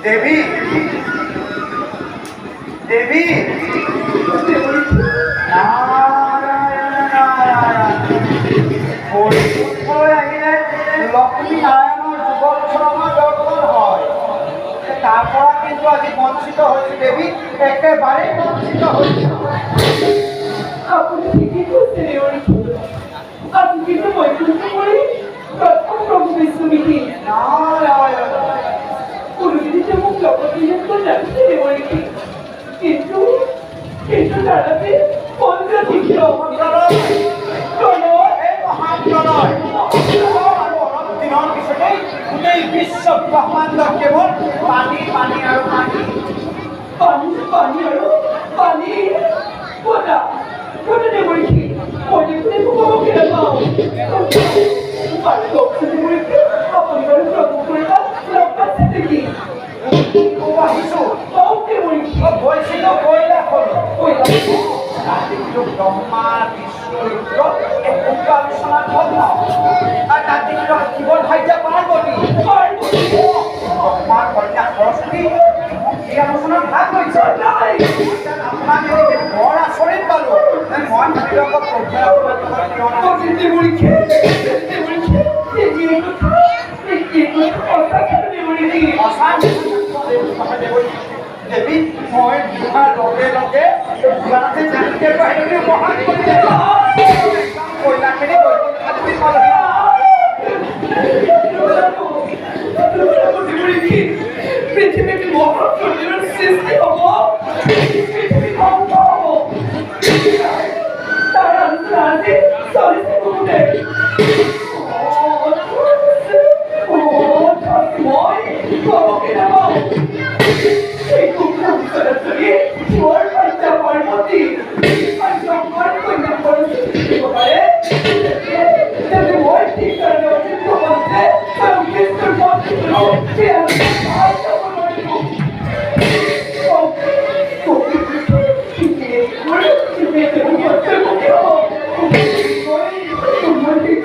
দেবী দেবী আহিলে লক্ষ্মী নারায়ণৰ যুগল চৰণৰ দৰ্শন হয় তাৰ পৰা কিন্তু আজি বঞ্চিত হৈছে দেৱী একেবাৰে বঞ্চিত হৈছে আপুনি ঠিকেই কৈছে আপুনি কিন্তু বৈকুণ্ঠ কৰি প্ৰথম প্ৰভু বিষ্ণু নেকি কোনোদিন মোক লগত লাগিছে কিন্তু দাদাতে পঞ্চতীৰ্থ দিনৰ পিছতেই গোটেই বিশ্ব ব্ৰহ্মাণ্ড কেৱল পানী পানী আৰু পানী পানী পানী আৰু পানী কোটা কোটা দেৱৰীকে মই দেখোন ক'বকে নাপাওঁ দেৱৰীকে আপুনি বাৰু প্ৰভু কৰিবা লগ পাইছে নেকি আহিছোঁ দেৱৰীকে গৈছিলোঁ কৈলা ব্ৰহ্মা বিষ্ণু ৰুদ্ৰ একোটা আলোচনাত হ'ল ন আৰু তাত দেখিলোঁ শিৱৰ ভাৰ্যা পাৰ্বতী ব্ৰহ্মাৰ কন্যা সৰস্বতী এই আলোচনাত ভাগ লৈছে আপোনাক এনেকৈ বৰ আচৰিত পালোঁ মই ভাবিলোঁ আকৌ দেৱী মই বিহাৰ লগে লগে গুৱাহাটী যেনেকৈ বাহিৰলৈ মহান কৰিলে কইনাখিনি পৃথিৱীত মহাপ্ৰতিৰ সৃষ্টি হ'ব পৃথিৱী ধ্বংস হ'ব তাৰ আজি চলিছে কোনে মই ক'বকে নাপাওঁ এই কুকুৰ চৰি মোৰ বাচ্চা পাৰ্বতী ব্ৰহ্মাৰ কন্যা সৰস্বতী দিব পাৰে যাতে মই ঠিক কাৰণে অচিত বন্ধে আৰু কৃষ্ণৰ মন্ত্ৰী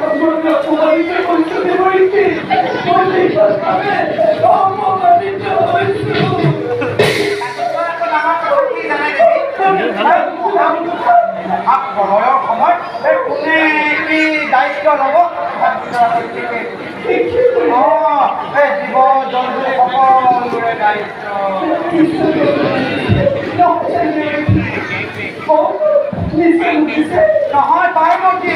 সময়ৰ সময়ত কোনে কি দায়িত্ব ল'ব এই জীৱ জন্তু সকলোৰে দায়িত্ব নহয় পাৰ্বতী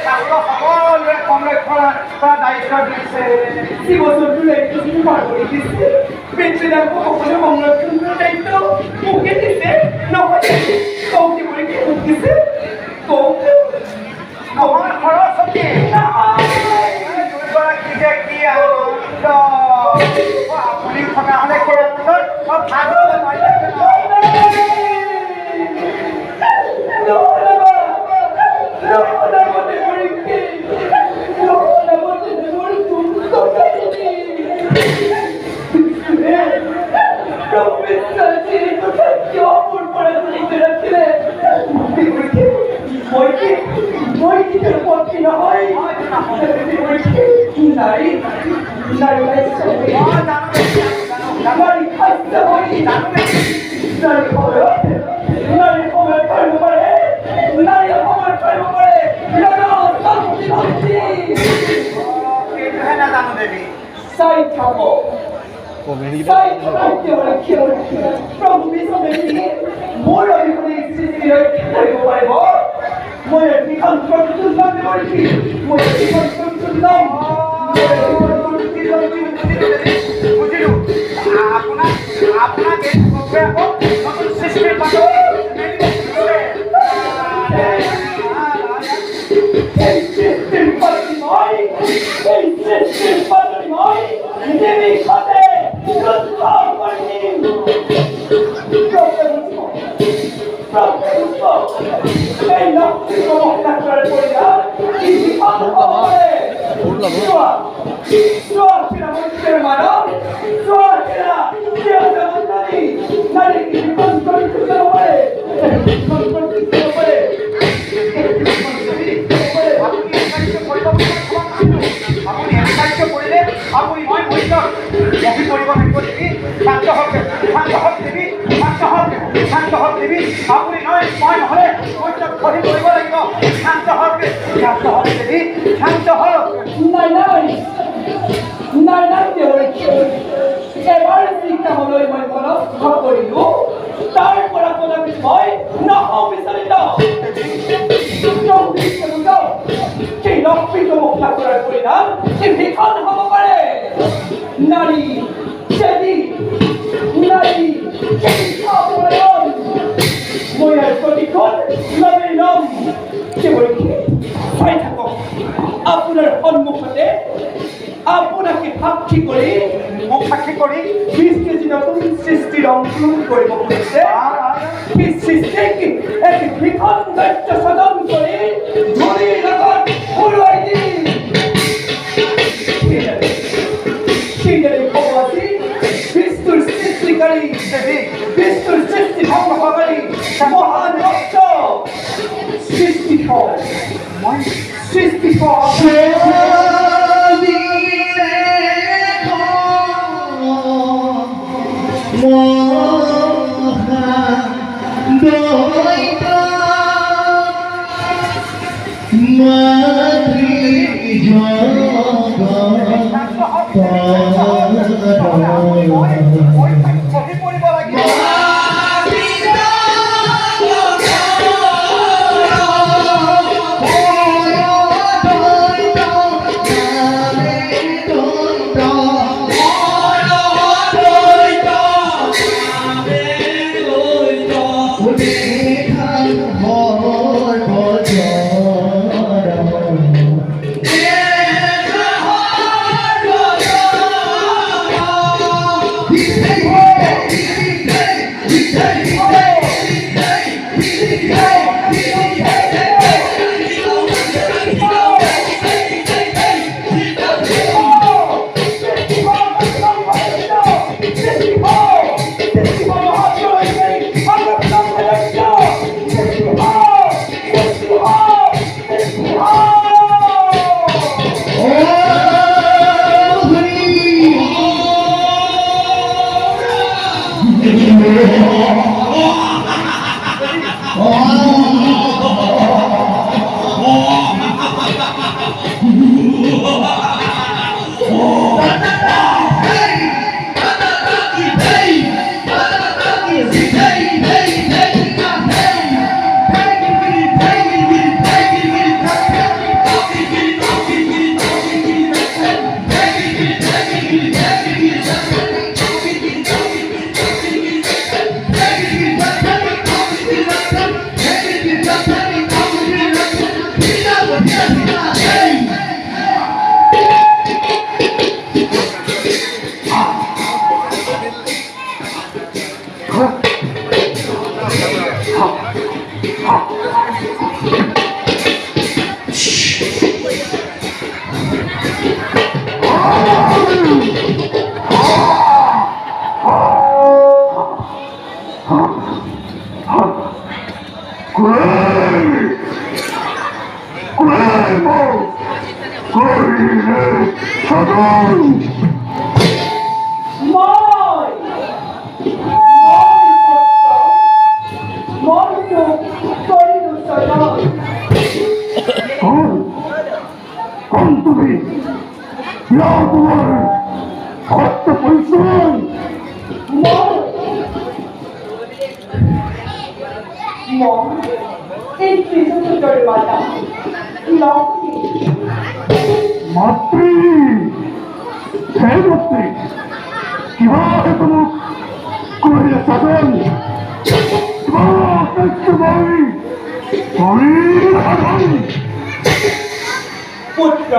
সকলোৰে সংৰক্ষণ কৰা দায়িত্ব দিছে জীৱ জন্তুৰ দায়িত্ব যদি পাৰ্বতী দিছে বেটিবিলাকক সকলো সংৰক্ষণ কৰাৰ দায়িত্ব মোকে দিছে নহয় কৌটি বুলি মোক দিছে কৌটি নহয় সৰস্বতী দুগৰাকী যে কি আনন্দ আপুনি থকা হ'লে নাজানো দেৱী চাই থাক প্ৰভু বিষ্ণু মোৰ অবিহনে সৃষ্টি কৰিব পাৰিব মই এখন প্ৰতিযোগিতা কৰিছি মই এখন প্ৰতিযোগিতা বুজিলো আপোনাক এই নতুন সৃষ্টিৰ আপুনি মই মৰিলত বহি কৰিব লাগিব দেৱী শান্ত হওক দেৱী শান্ত হওক দেৱী আপুনি নহয় মই নহ'লে মৰিলত বহি কৰিব লাগিব শান্ত হওক দেৱী শান্ত হওক নাই এবাৰ চিন্তা হ'লৈ মই মনত ভৰ কৰিলোঁ তাৰ পৰা কদাপি মই নহওঁ বিচাৰিত সেই লক্ষ্মীটো মুক্তা কৰাৰ পৰিণাম কি ভীষণ হ'ব পাৰে নাৰী যদি নাৰী মই আৰু প্ৰতিখন লগে লম কেৱল চাই থাকক আপোনাৰ সন্মুখতে আপোনাকে সাক্ষী কৰি মোক সাক্ষী কৰি 20 কেজি নতুন সৃষ্টিৰ অংকুৰণ কৰিব খুজিছে সেই সৃষ্টিক এটি ভীষণ দায়িত্ব সাধন কৰি ধূলিৰ লগত উৰুৱাই দি সেইদৰে ক'ব আজি বিষ্ণুৰ সৃষ্টিকাৰী বিষ্ণুৰ সৃষ্টি ধ্বংসকাৰী মহান ভক্ত সৃষ্টিকৰ মই সৃষ্টিকৰ বহি পৰিব লাগিব পুত্র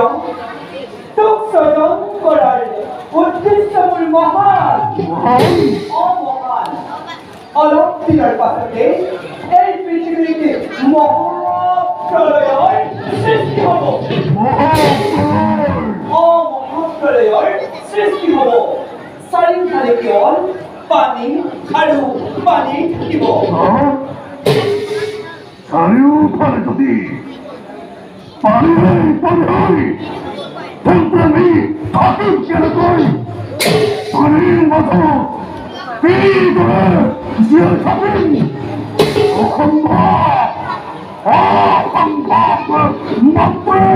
তোক স্বজন করার উদ্দেশ্য মূল মহান অমহান অলক্ষিণৰ পাছতে এই পৃথিৱীতে মহাপ্ৰলয়ৰ সৃষ্টি হ'ব মহাপ্ৰলয়ৰ সৃষ্টি হ'ব চাৰিওফালে কেৱল পানী আৰু পানী থাকিব চাৰিওফালে যদি পানী তেন্তে আমি 가끔 깨는 아니 맞아 비리들의 지어잡은 황파 막불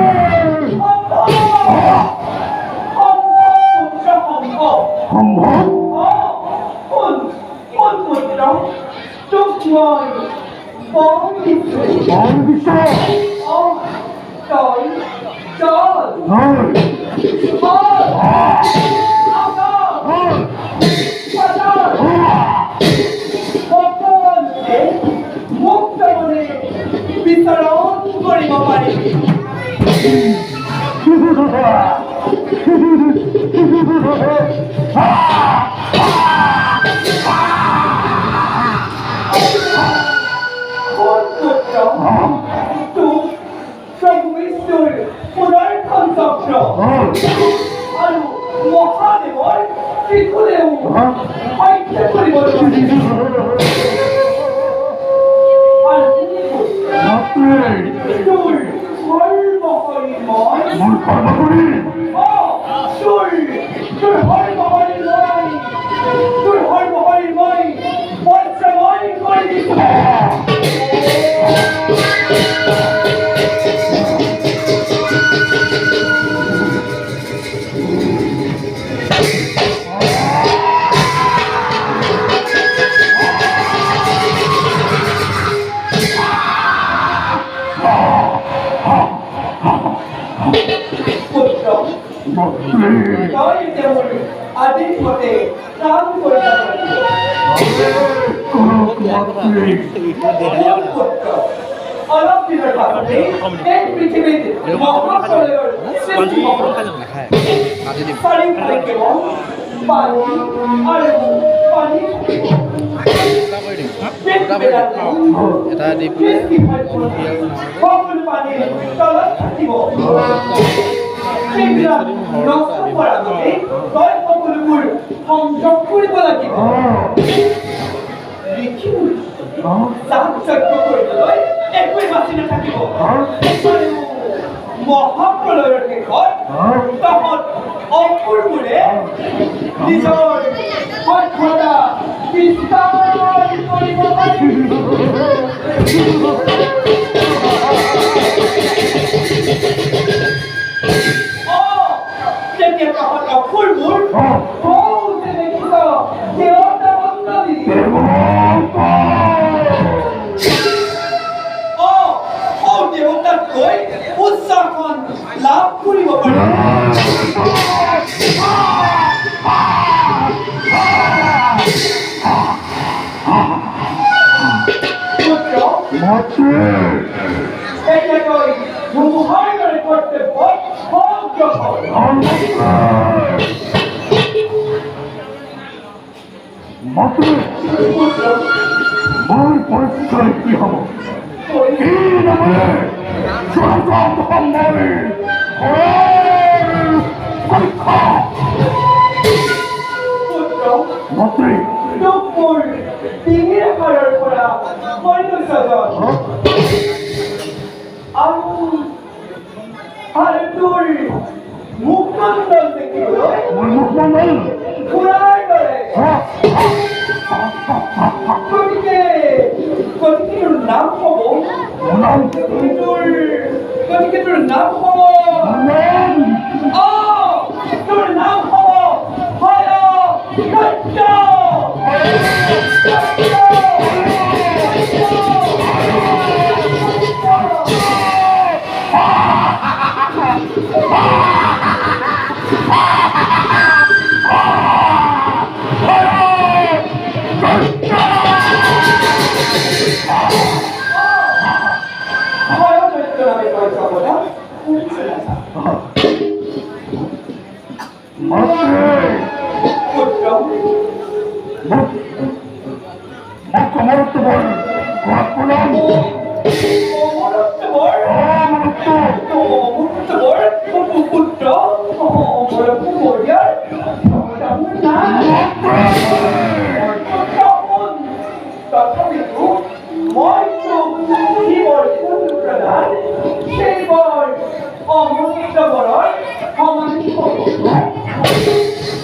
Om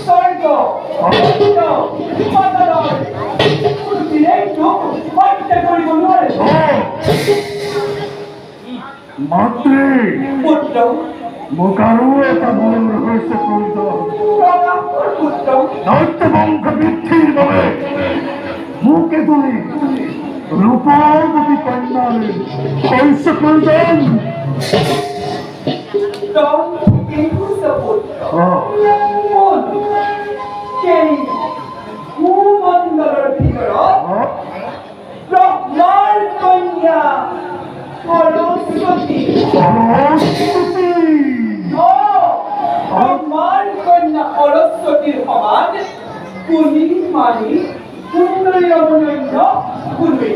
স্বর্গ পাতাল কোনোদিনেই তো হত্যা করিব নোৱাৰে মাতৃ পুত্ৰ মোক আৰু এটা মূল ৰহস্য প্ৰয়োজন প্ৰতাপৰ পুত্ৰ দৈত্য বংশ বৃদ্ধিৰ বাবে মোক এজনী ৰূপৱতী কন্যাৰ শস্য প্ৰয়োজন সেই ভূমণ্ডলৰ ভিতৰত ব্ৰহ্মাৰ কন্যা সৰস্বতী ব্ৰহ্মাৰ কন্যা সৰস্বতীৰ সমান কুলি মানি সুন্দৰী অনন্য কুলি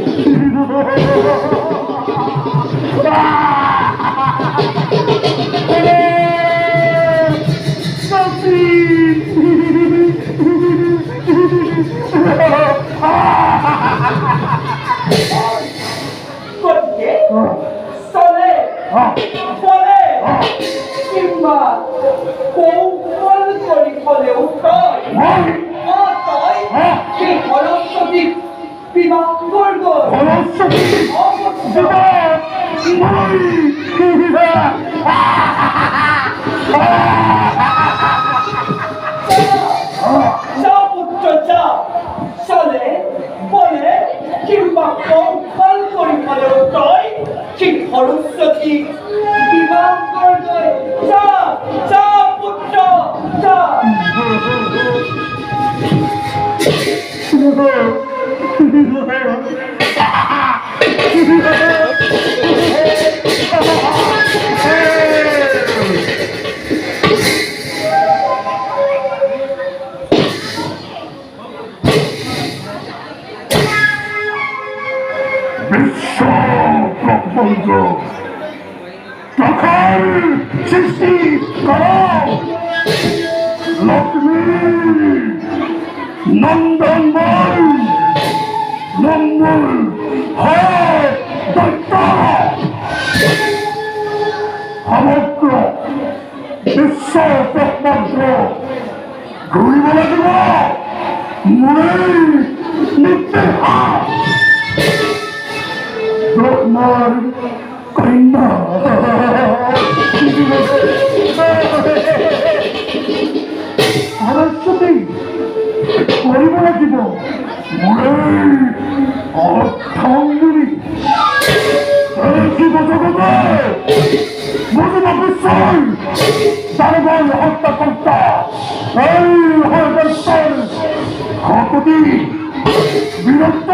গতিকে চলে ফলে কিংবা কৌশল কৰি ফলেও তই সেই সৰস্বতীক বিবাহ কৰিব যা পুত্ৰ যা চলে ফলে কিংবা কৌশল কৰি ফলেও তই সেই সৰস্বতীক বিবাহ কৰিব যা যা পুত্ৰ যা বিশ্ব প্রপঞ্চ তখন সৃষ্টি কর লক্ষ্মী নন্দনময় নম্বর হয় দৈত্য সমগ্র বিশ্ব প্রপঞ্চ ঘুরিব লাগিব মনে নির্দেশ ব্রহ্মার কন্যা সরস্বতী কৰিব লাগিব মোৰে অৰ্থংগিনী শিৱ জগতে বুজিব বিশ্বই দানৱৰ হত্যাকৰ্তা এই হয় বিশ্বৰ শপতি বীৰত্ব